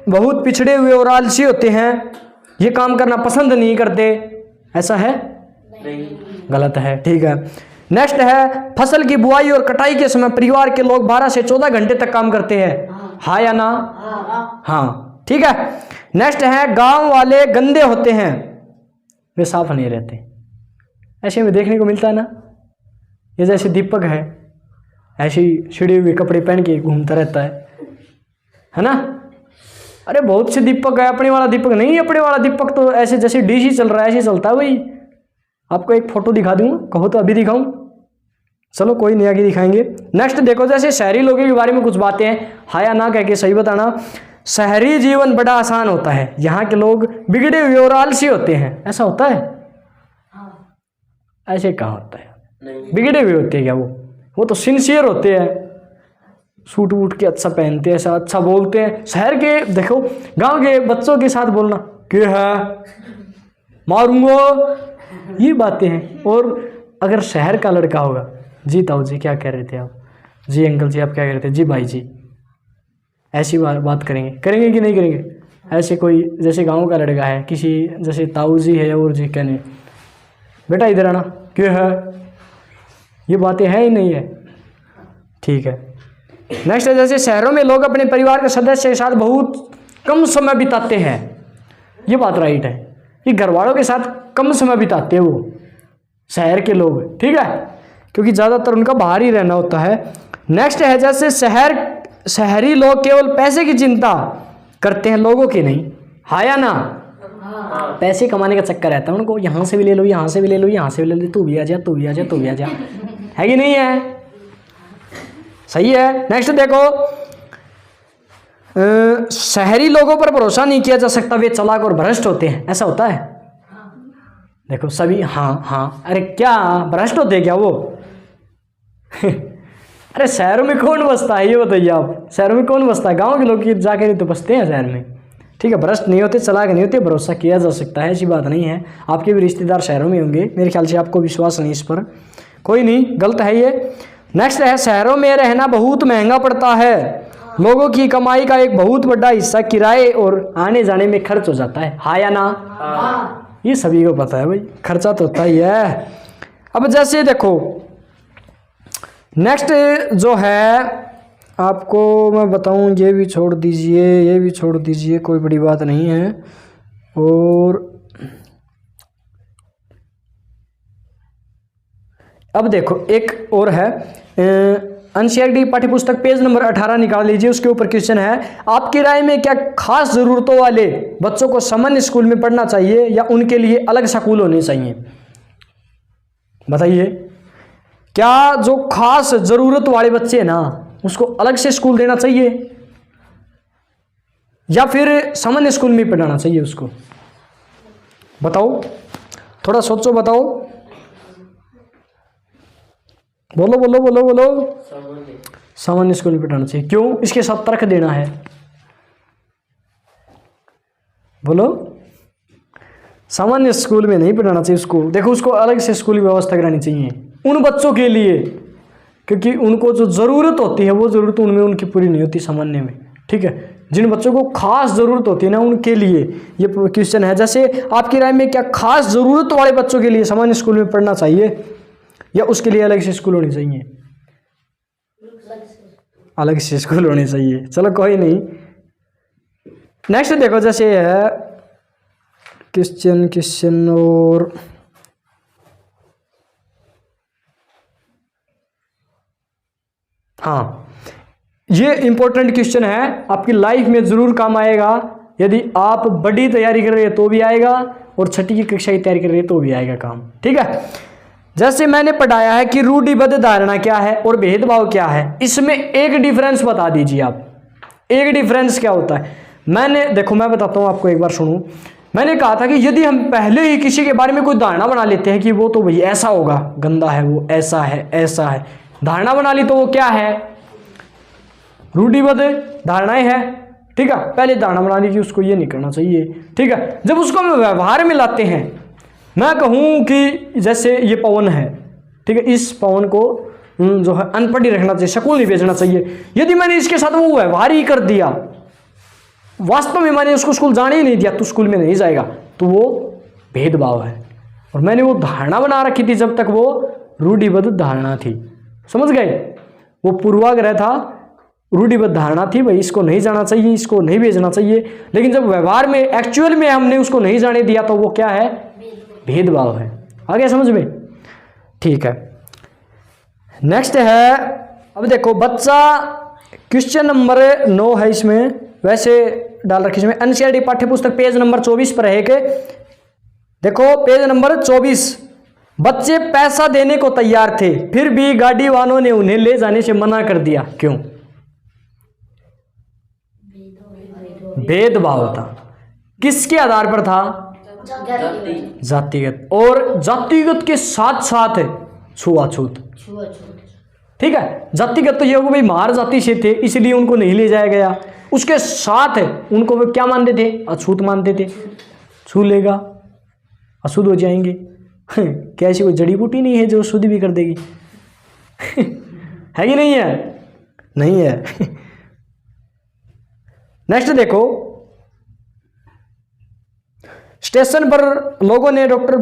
बहुत पिछड़े हुए और आलसी होते हैं, ये काम करना पसंद नहीं करते, ऐसा है? नहीं, गलत है, ठीक है। नेक्स्ट है फसल की बुआई और कटाई के समय परिवार के लोग 12 से 14 घंटे तक काम करते हैं, हाँ या ना, हाँ, ठीक है। नेक्स्ट है गांव वाले गंदे होते हैं, वे साफ नहीं रहते, ऐसे में देखने को मिलता है ना। ये जैसे दीपक है, ऐसे ही छिड़े हुए कपड़े पहन के घूमता रहता है ना। अरे बहुत से दीपक है, अपने वाला दीपक नहीं, अपने वाला दीपक तो ऐसे जैसे डीसी चल रहा है ऐसे चलता है भाई। आपको एक फोटो दिखा दूंगा, कहो तो अभी दिखाऊं, चलो कोई नहीं आगे दिखाएंगे। नेक्स्ट देखो जैसे शहरी लोगों के बारे में कुछ बातें हैं, हाँ या ना कह के सही बताना। शहरी जीवन बड़ा आसान होता है, यहाँ के लोग बिगड़े हुए और आलसी होते हैं, ऐसा होता है? ऐसे कहाँ होता है? बिगड़े हुए होते हैं क्या? वो तो सिंसियर होते हैं, सूट वूट के अच्छा पहनते हैं, ऐसा अच्छा बोलते हैं। शहर के देखो, गांव के बच्चों के साथ बोलना क्या है, मारूंगा, ये बातें हैं। और अगर शहर का लड़का होगा, जी ताऊ जी क्या कह रहे थे आप, जी अंकल जी आप क्या कह रहे थे, जी भाई जी, ऐसी बात करेंगे कि नहीं करेंगे? ऐसे कोई जैसे गांव का लड़का है, किसी जैसे ताऊ जी है और जी कहने बेटा इधर आना, क्यों है, ये बातें हैं ही नहीं है। ठीक है, नेक्स्ट है जैसे शहरों में लोग अपने परिवार के सदस्य के साथ बहुत कम समय बिताते हैं, ये बात राइट है कि घर वालों के साथ कम समय बिताते हैं वो शहर के लोग, ठीक है, क्योंकि ज़्यादातर उनका बाहर ही रहना होता है। नेक्स्ट है जैसे शहरी लोग केवल पैसे की चिंता करते हैं, लोगों की नहीं, हाँ या ना? पैसे कमाने का चक्कर रहता है उनको, यहाँ से भी ले लो, यहाँ से भी ले लो, यहाँ से भी ले लो, तू भी आ जा, तू भी आ जा, तू भी आ जा, है कि नहीं है? सही है। नेक्स्ट देखो, शहरी लोगों पर भरोसा नहीं किया जा सकता, वे चालाक और भ्रष्ट होते हैं, ऐसा होता है? देखो सभी हाँ, अरे क्या भ्रष्ट होते हैं क्या वो? अरे शहरों में कौन बसता है ये बताइए आप, शहरों में कौन बसता है? गांव के लोग जाके नहीं तो बसते हैं शहर में, ठीक है। भ्रष्ट नहीं होते, चालाक नहीं होते, भरोसा किया जा सकता है, ऐसी बात नहीं है। आपके भी रिश्तेदार शहरों में होंगे, मेरे ख्याल से आपको विश्वास नहीं इस पर, कोई नहीं, गलत है ये। नेक्स्ट है शहरों में रहना बहुत महंगा पड़ता है, लोगों की कमाई का एक बहुत बड़ा हिस्सा किराए और आने जाने में खर्च हो जाता है, हाँ या ना? ये सभी को पता है भाई, खर्चा तो होता ही है। अब जैसे देखो नेक्स्ट जो है आपको मैं बताऊं, ये भी छोड़ दीजिए, ये भी छोड़ दीजिए, कोई बड़ी बात नहीं है। और अब देखो एक और है, एनसीईआरटी पाठ्यपुस्तक पेज नंबर 18 निकाल लीजिए, उसके ऊपर क्वेश्चन है, आपकी राय में क्या खास जरूरतों वाले बच्चों को सामान्य स्कूल में पढ़ना चाहिए या उनके लिए अलग स्कूल होने चाहिए? बताइए, क्या जो खास जरूरत वाले बच्चे हैं ना उसको अलग से स्कूल देना चाहिए या फिर सामान्य स्कूल में पढ़ाना चाहिए उसको? बताओ, थोड़ा सोचो, बताओ, बोलो बोलो बोलो बोलो। सामान्य स्कूल में पढ़ाना चाहिए, क्यों? इसके साथ तर्क देना है, बोलो। सामान्य स्कूल में नहीं पढ़ाना चाहिए उसको, देखो उसको अलग से स्कूल की व्यवस्था करानी चाहिए उन बच्चों के लिए, क्योंकि उनको जो ज़रूरत होती है वो ज़रूरत उनमें उनकी पूरी नहीं होती सामान्य में, ठीक है। जिन बच्चों को खास ज़रूरत होती है ना उनके लिए ये क्वेश्चन है। जैसे आपकी राय में क्या खास ज़रूरत वाले बच्चों के लिए सामान्य स्कूल में पढ़ना चाहिए या उसके लिए अलग से स्कूल होने चाहिए? अलग से स्कूल होने चाहिए, चलो कोई नहीं। नेक्स्ट देखो, जैसे है क्वेश्चन और हाँ, ये इंपॉर्टेंट क्वेश्चन है, आपकी लाइफ में जरूर काम आएगा। यदि आप बड़ी तैयारी कर रहे हैं तो भी आएगा और छठी की कक्षा की तैयारी कर रहे हैं तो भी आएगा काम, ठीक है। जैसे मैंने पढ़ाया है कि रूढ़िबद्ध धारणा क्या है और भेदभाव क्या है, इसमें एक डिफरेंस बता दीजिए आप, एक डिफरेंस क्या होता है? मैंने देखो मैं बताता हूँ आपको, एक बार सुनो। मैंने कहा था कि यदि हम पहले ही किसी के बारे में कोई धारणा बना लेते हैं कि वो तो भाई ऐसा होगा, गंदा है, वो ऐसा है, ऐसा है, धारणा बना ली तो वो क्या है? रूढ़िबद्ध धारणाएं है, ठीक है। पहले धारणा बना ली कि उसको ये नहीं करना चाहिए, ठीक है। जब उसको हम व्यवहार में लाते हैं, मैं कहूँ कि जैसे ये पवन है, ठीक है, इस पवन को जो है अनपढ़ ही रखना चाहिए, स्कूल नहीं भेजना चाहिए। यदि मैंने इसके साथ वो व्यवहार ही कर दिया, वास्तव में मैंने उसको स्कूल जाने ही नहीं दिया, तो स्कूल में नहीं जाएगा, तो वो भेदभाव है। और मैंने वो धारणा बना रखी थी जब तक वो रूढ़िबद्ध धारणा थी, समझ गए? वो पूर्वाग्रह था, रूढ़िबद्ध धारणा थी, भाई इसको नहीं जाना चाहिए, इसको नहीं भेजना चाहिए। लेकिन जब व्यवहार में एक्चुअल में हमने उसको नहीं जाने दिया तो वो क्या है? भेदभाव है। आ गया समझ में? ठीक है। नेक्स्ट है, अब देखो बच्चा, क्वेश्चन नंबर 9 है इसमें, वैसे डाल रखी इसमें, एनसीईआरटी पाठ्यपुस्तक पेज नंबर 24 पर है कि देखो पेज नंबर 24, बच्चे पैसा देने को तैयार थे फिर भी गाड़ी वालों ने उन्हें ले जाने से मना कर दिया, क्यों? भेदभाव था। किसके आधार पर था? जातिगत, और जातिगत के साथ साथ छुआछूत, ठीक है। जातिगत तो ये होगा भाई मार जाति से थे इसलिए उनको नहीं ले जाया गया, उसके साथ उनको वे क्या मानते थे? अछूत मानते थे, छू लेगा अशुद्ध हो जाएंगे, क्या ऐसी कोई जड़ी बूटी नहीं है जो शुद्ध भी कर देगी? है कि नहीं है? नहीं है। नेक्स्ट देखो, स्टेशन पर लोगों ने डॉक्टर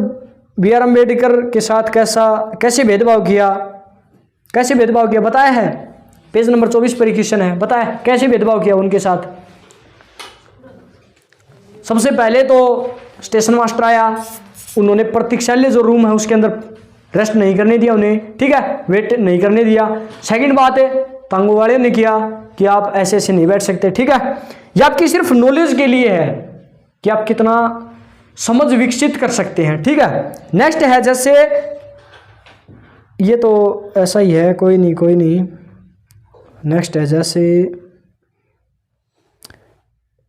बी.आर. अम्बेडकर के साथ कैसे भेदभाव किया? कैसे भेदभाव किया बताया है, पेज नंबर 24 पर क्वेश्चन है, बताया कैसे भेदभाव किया उनके साथ। सबसे पहले तो स्टेशन मास्टर आया, उन्होंने प्रतीक्षालय जो रूम है उसके अंदर रेस्ट नहीं करने दिया उन्हें, ठीक है, वेट नहीं करने दिया। सेकंड बात है, तांगो वाले ने किया कि आप ऐसे ऐसे नहीं बैठ सकते, ठीक है। ये आपकी सिर्फ नॉलेज के लिए है कि आप कितना समझ विकसित कर सकते हैं, ठीक है। नेक्स्ट है, जैसे ये तो ऐसा ही है, कोई नहीं। नेक्स्ट है, जैसे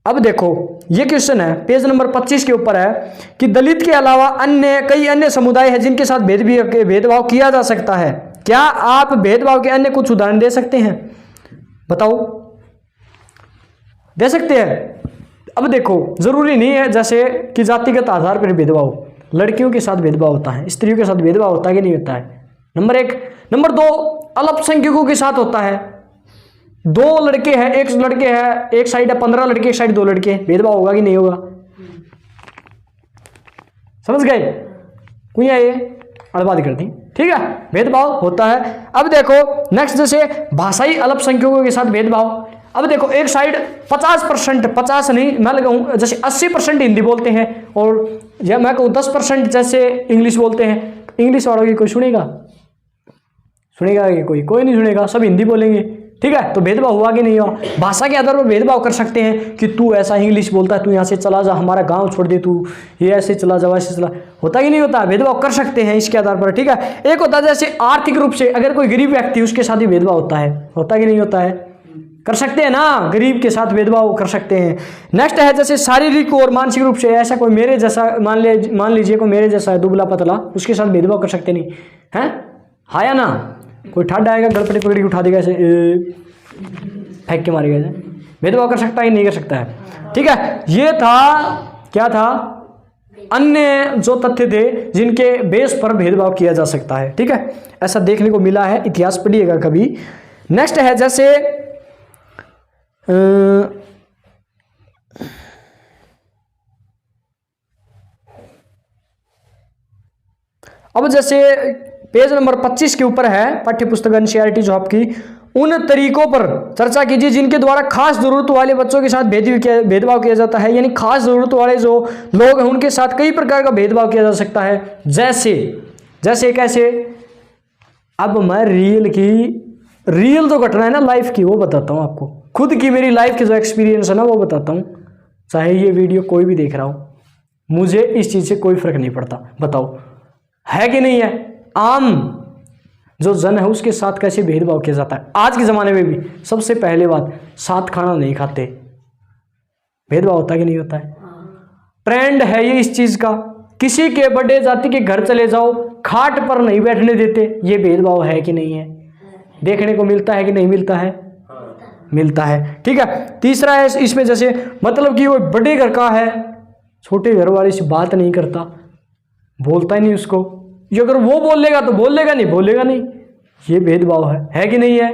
अब देखो ये क्वेश्चन है पेज नंबर 25 के ऊपर है कि दलित के अलावा कई अन्य समुदाय हैं जिनके साथ भेदभाव किया जा सकता है। क्या आप भेदभाव के अन्य कुछ उदाहरण दे सकते हैं? बताओ, दे सकते हैं? अब देखो, जरूरी नहीं है जैसे कि जातिगत आधार पर भेदभाव, लड़कियों के साथ भेदभाव होता है, स्त्रियों के साथ भेदभाव होता है कि नहीं होता है, नंबर 1। नंबर 2, अल्पसंख्यकों के साथ होता है। 2 लड़के हैं, एक लड़के है, एक साइड है 15 लड़के, एक साइड 2 लड़के, भेदभाव होगा कि नहीं होगा? समझ गए? कोई है ये अड़बाद कर दी, ठीक है, भेदभाव होता है। अब देखो नेक्स्ट, जैसे भाषाई अल्पसंख्यकों के साथ भेदभाव। अब देखो एक साइड 50%, 50 नहीं मैं लगाऊं, जैसे 80% हिंदी बोलते हैं और या मैं कहूँ 10% जैसे इंग्लिश बोलते हैं। इंग्लिश वालों की कोई सुनेगा कि कोई नहीं सुनेगा, सब हिंदी बोलेंगे, ठीक है। तो भेदभाव हुआ कि नहीं हुआ? भाषा के आधार पर भेदभाव कर सकते हैं कि तू ऐसा इंग्लिश बोलता है, तू यहाँ से चला जा, हमारा गांव छोड़ दे, तू ये ऐसे चला जा, वैसे चला, होता कि नहीं होता? भेदभाव कर सकते हैं इसके आधार पर, ठीक है। एक होता है जैसे आर्थिक रूप से, अगर कोई गरीब व्यक्ति उसके साथ ही भेदभाव होता कि नहीं होता है? कर सकते हैं ना, गरीब के साथ भेदभाव कर सकते हैं। नेक्स्ट है, जैसे शारीरिक और मानसिक रूप से, ऐसा कोई मेरे जैसा मान लीजिए कोई मेरे जैसा है, दुबला पतला, उसके साथ भेदभाव कर सकते नहीं हैं? हाँ या ना? कोई ठाड आएगा, गड़पड़ी पकड़ी उठा देगा, ऐसे फेंक के मारेगा, ऐसे भेदभाव कर सकता है नहीं कर सकता है, ठीक है। ये था, क्या था, अन्य जो तथ्य थे जिनके बेस पर भेदभाव किया जा सकता है, ठीक है। ऐसा देखने को मिला है, इतिहास पढ़िएगा कभी। नेक्स्ट है, जैसे अब जैसे पेज नंबर 25 के ऊपर है, पाठ्य पुस्तक एनसीईआरटी जो आपकी, उन तरीकों पर चर्चा कीजिए जिनके द्वारा खास जरूरत वाले बच्चों के साथ भेदभाव किया जाता है। यानी खास जरूरत वाले जो लोग हैं उनके साथ कई प्रकार का भेदभाव किया जा सकता है। जैसे कैसे? अब मैं रियल जो घटना है ना लाइफ की, वो बताता हूँ आपको, खुद की मेरी लाइफ की जो एक्सपीरियंस है ना वो बताता हूँ। चाहे ये वीडियो कोई भी देख रहा हो, मुझे इस चीज़ से कोई फर्क नहीं पड़ता। बताओ है कि नहीं है? आम जो जन है उसके साथ कैसे भेदभाव किया जाता है आज के ज़माने में भी। सबसे पहले बात, साथ खाना नहीं खाते, भेदभाव होता है कि नहीं होता है? ट्रेंड है ये इस चीज़ का। किसी के बड़े जाति के घर चले जाओ, खाट पर नहीं बैठने देते, ये भेदभाव है कि नहीं है? देखने को मिलता है कि नहीं मिलता है? मिलता है, ठीक है। तीसरा है इसमें, जैसे मतलब कि वो बड़े घर का है, छोटे घर वाले से बात नहीं करता, बोलता ही नहीं उसको, ये अगर वो बोलेगा तो बोलेगा नहीं, ये भेदभाव है कि नहीं है?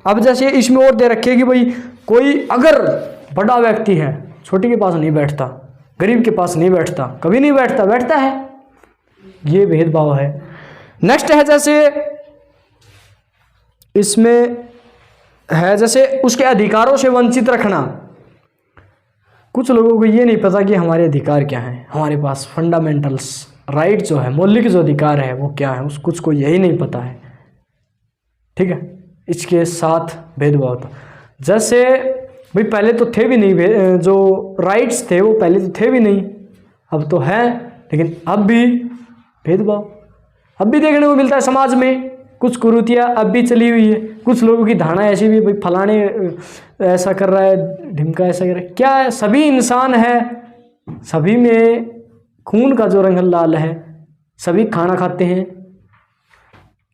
अब जैसे इसमें और दे रखे कि भाई कोई अगर बड़ा व्यक्ति है, छोटे के पास नहीं बैठता, गरीब के पास नहीं बैठता, कभी नहीं बैठता है, ये भेदभाव है। नेक्स्ट है, जैसे इसमें है, जैसे उसके अधिकारों से वंचित रखना। कुछ लोगों को ये नहीं पता कि हमारे अधिकार क्या हैं, हमारे पास फंडामेंटल्स राइट जो है, मौलिक जो अधिकार है वो क्या है, कुछ को यही नहीं पता है, ठीक है। इसके साथ भेदभाव होता, जैसे भाई पहले तो थे भी नहीं, जो राइट्स थे वो पहले तो थे भी नहीं, अब तो है, लेकिन अब भी भेदभाव अब भी देखने को मिलता है समाज में। कुछ कुरीतियाँ अब भी चली हुई है, कुछ लोगों की धारणा ऐसी भी, भाई फलाने ऐसा कर रहा है, ढिमका ऐसा कर रहा है, क्या है? सभी इंसान है, सभी में खून का जो रंग लाल है, सभी खाना खाते हैं,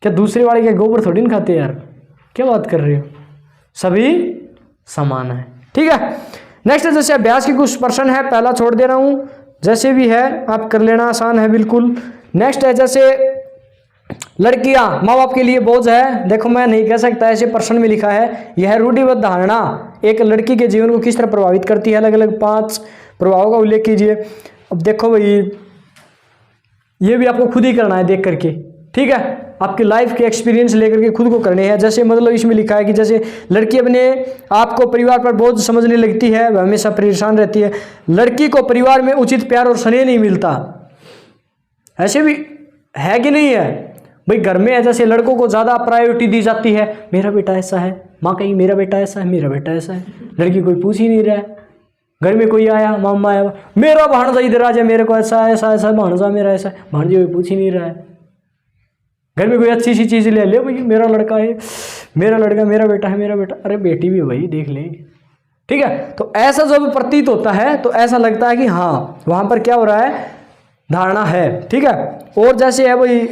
क्या दूसरे वाले के गोबर थोड़ी ना खाते यार, क्या बात कर रहे हो? सभी समान है, ठीक है। नेक्स्ट जैसे अभ्यास के कुछ प्रश्न है, पहला छोड़ दे रहा हूँ, जैसे भी है आप कर लेना, आसान है बिल्कुल। नेक्स्ट है जैसे लड़कियां माँ बाप के लिए बोझ है। देखो मैं नहीं कह सकता, ऐसे प्रश्न में लिखा है यह रूढ़िबद्ध धारणा एक लड़की के जीवन को किस तरह प्रभावित करती है, अलग अलग 5 प्रभावों का उल्लेख कीजिए। अब देखो भाई ये भी आपको खुद ही करना है देख करके, ठीक है, आपकी लाइफ के एक्सपीरियंस लेकर के खुद को करने हैं। जैसे मतलब इसमें लिखा है कि जैसे लड़की अपने आप को परिवार पर बोझ समझने लगती है, वह हमेशा परेशान रहती है। लड़की को परिवार में उचित प्यार और स्नेह नहीं मिलता, ऐसे भी है कि नहीं है भाई। घर में है जैसे लड़कों को ज़्यादा प्रायोरिटी दी जाती है, मेरा बेटा ऐसा है, माँ कहीं मेरा बेटा ऐसा है, मेरा बेटा ऐसा है। लड़की कोई पूछ ही नहीं रहा है। घर में कोई आया, मामा आया, मेरा भाणजा इधर आ जाए, मेरे को ऐसा ऐसा ऐसा भाणजा मेरा ऐसा, भाणजी कोई पूछ ही नहीं रहा है। घर में कोई अच्छी सी चीज़ ले भाई, मेरा लड़का है, मेरा लड़का, मेरा बेटा है, मेरा बेटा, अरे बेटी भी भाई देख ले, ठीक है। तो ऐसा जब प्रतीत होता है तो ऐसा लगता है कि हाँ वहाँ पर क्या हो रहा है, धारणा है, ठीक है। और जैसे है भाई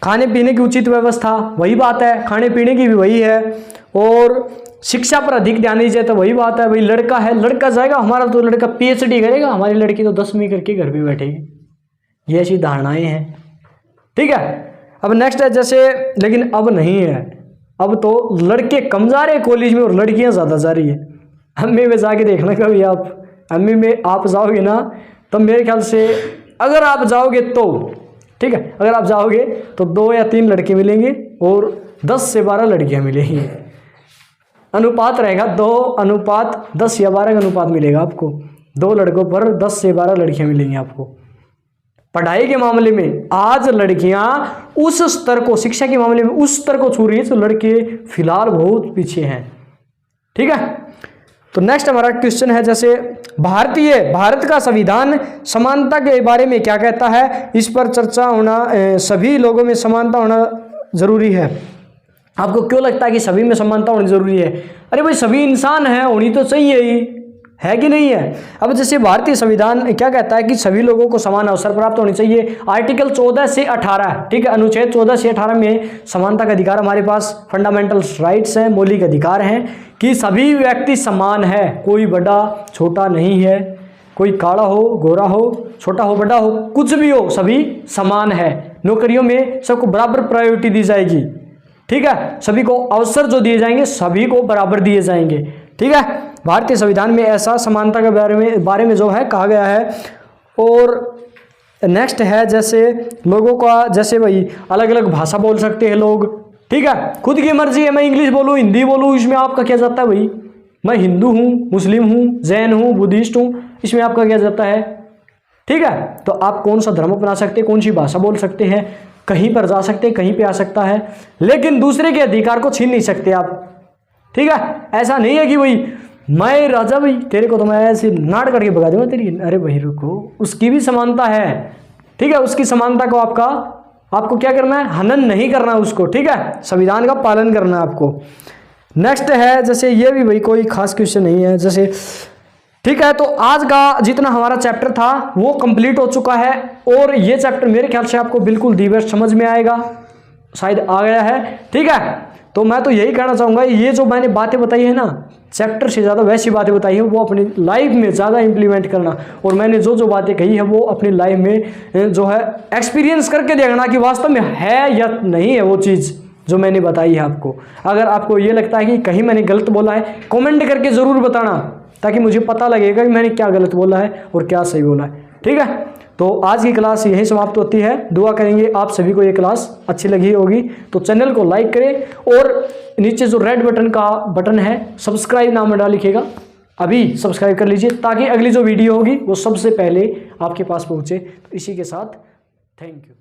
खाने पीने की उचित व्यवस्था, वही बात है, खाने पीने की भी वही है। और शिक्षा पर अधिक ध्यान दीजिए तो वही बात है भाई, लड़का है, लड़का जाएगा, हमारा तो लड़का PhD करेगा, हमारी लड़की तो 10वीं करके घर पे बैठेगी। ये ऐसी धारणाएं हैं, ठीक है। अब नेक्स्ट है जैसे, लेकिन अब नहीं है, अब तो लड़के कम जा रहे हैं कॉलेज में और लड़कियां ज़्यादा जा रही है। एमए में जाके देखना कभी आप, एमए में आप जाओगे ना तो मेरे ख्याल से अगर आप जाओगे तो, ठीक है, अगर आप जाओगे तो 2 या 3 लड़के मिलेंगे और 10 से 12 लड़कियां मिलेंगी। अनुपात रहेगा 2:10 या 12 का अनुपात मिलेगा आपको। 2 लड़कों पर 10 से 12 लड़कियां मिलेंगी आपको। पढ़ाई के मामले में आज लड़कियां उस स्तर को, शिक्षा के मामले में उस स्तर को छू रही है तो लड़के फिलहाल बहुत पीछे हैं, ठीक है। तो नेक्स्ट हमारा क्वेश्चन है जैसे भारत का संविधान समानता के बारे में क्या कहता है, इस पर चर्चा होना, सभी लोगों में समानता होना जरूरी है। आपको क्यों लगता है कि सभी में समानता होनी जरूरी है? अरे भाई सभी इंसान हैं, होनी तो चाहिए ही, है कि नहीं है। अब जैसे भारतीय संविधान क्या कहता है कि सभी लोगों को समान अवसर प्राप्त होने चाहिए। आर्टिकल 14 से 18, ठीक है, अनुच्छेद 14 से 18 में समानता का अधिकार हमारे पास, फंडामेंटल राइट्स हैं, मौलिक अधिकार हैं कि सभी व्यक्ति समान है, कोई बड़ा छोटा नहीं है, कोई काला हो गोरा हो, छोटा हो बड़ा हो, कुछ भी हो, सभी समान है। नौकरियों में सबको बराबर प्रायोरिटी दी जाएगी, ठीक है, सभी को अवसर जो दिए जाएंगे सभी को बराबर दिए जाएंगे, ठीक है। भारतीय संविधान में ऐसा समानता के बारे में जो है कहा गया है। और नेक्स्ट है जैसे लोगों का, जैसे भाई अलग अलग भाषा बोल सकते हैं लोग, ठीक है, खुद की मर्जी है, मैं इंग्लिश बोलूँ हिंदी बोलूँ, इसमें आपका क्या जाता है भाई। मैं हिंदू हूँ, मुस्लिम हूँ, जैन हूँ, बुद्धिस्ट हूँ, इसमें आपका क्या जाता है, ठीक है। तो आप कौन सा धर्म अपना सकते हैं, कौन सी भाषा बोल सकते हैं, कहीं पर जा सकते हैं, कहीं पे आ सकता है, लेकिन दूसरे के अधिकार को छीन नहीं सकते आप, ठीक है। ऐसा नहीं है कि भाई मैं राजा भाई तेरे को तो मैं ऐसे नाट करके भगा दूंगा तेरी, अरे भाई रुको, उसकी भी समानता है, ठीक है। उसकी समानता को आपको क्या करना है, हनन नहीं करना उसको, ठीक है, संविधान का पालन करना है आपको। नेक्स्ट है जैसे, ये भी भाई कोई खास क्वेश्चन नहीं है जैसे, ठीक है। तो आज का जितना हमारा चैप्टर था वो कंप्लीट हो चुका है और ये चैप्टर मेरे ख्याल से आपको बिल्कुल दी बेस्ट समझ में आएगा, शायद आ गया है, ठीक है। तो मैं तो यही कहना चाहूँगा, ये जो मैंने बातें बताई है ना, चैप्टर से ज़्यादा वैसी बातें बताई है वो अपनी लाइफ में ज़्यादा इंप्लीमेंट करना, और मैंने जो बातें कही है वो अपनी लाइफ में जो है एक्सपीरियंस करके देखना कि वास्तव में है या नहीं है वो चीज़ जो मैंने बताई है आपको। अगर आपको ये लगता है कि कहीं मैंने गलत बोला है, कमेंट करके ज़रूर बताना, ताकि मुझे पता लगेगा कि मैंने क्या गलत बोला है और क्या सही बोला है, ठीक है। तो आज की क्लास यहीं समाप्त होती है। दुआ करेंगे आप सभी को ये क्लास अच्छी लगी होगी। तो चैनल को लाइक करें और नीचे जो रेड बटन है सब्सक्राइब नाम डाल लिखिएगा, अभी सब्सक्राइब कर लीजिए ताकि अगली जो वीडियो होगी वो सबसे पहले आपके पास पहुँचे। तो इसी के साथ थैंक यू।